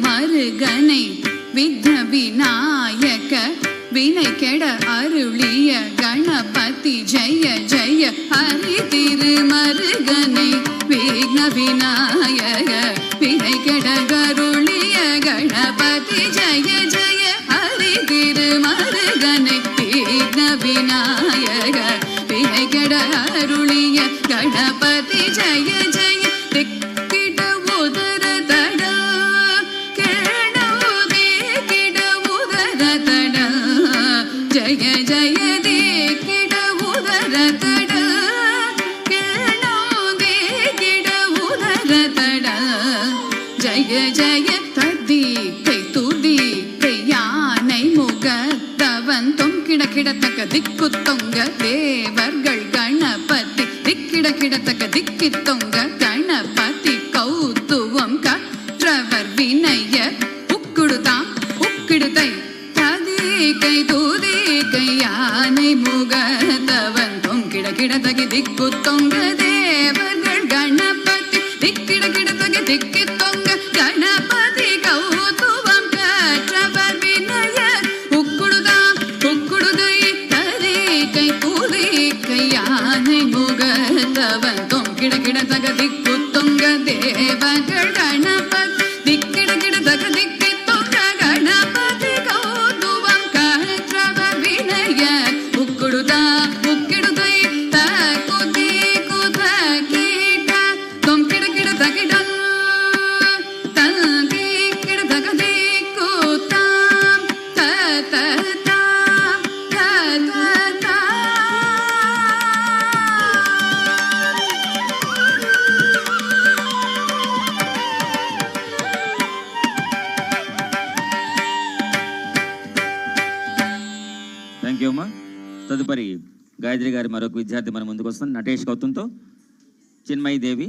மருகனை விக்ன விநாயக வினை கெட அருளிய கணபதி ஜெய ஜெய ஹரி திருமருகனை விக்ன விநாயக வினை கெட அருளிய கணபதி ஜெய ஜெய ஹரி திருமருகனை விக்ன விநாயக வினை கெட அருளிய கணபதி ஜெய ஜெய जय जय दे किड उदर तड केणो दे किड उदर तड जय जय तदी कई तुदी कई यानै मुगतवन तुम किड किडतक दिक्कु तोंग देवर्गळ गणपति दिक्किड किडतक दिक्कि तोंग गणपति कौतुवम कற்றवर विनय उक्कुडुताम उक्किडुतै कई तूदी यानै मुगतवन तुम किड किडतगि दिक्कु तोंग देवर्गळ गणपति दिक्किड किडतगि दिक्कि तोंग गणपति कौतुवम कற்றवर विनय उक्कुडुदाम उक्कुडुदै तदे कई तूदी यानै मुगतवन तुम किड किडतगि दिक्कु तोंग देवर्गळ गणपति दिक्किड किडतगि दिक्कि तोंग गणपति कौतुवम कற்றवर विनय उक्कुडुदा उक्किडुदै तकुति कुतकीट तुम किड किडतगिडं तंगी किडतगि कुताम ततताम ततता థ్యాంక్ యూ అమ్మా. తదుపరి గాయత్రి గారి మరొక విద్యార్థి మన ముందుకు వస్తుంది నటేష్ గౌతంతో చిన్మయి దేవి.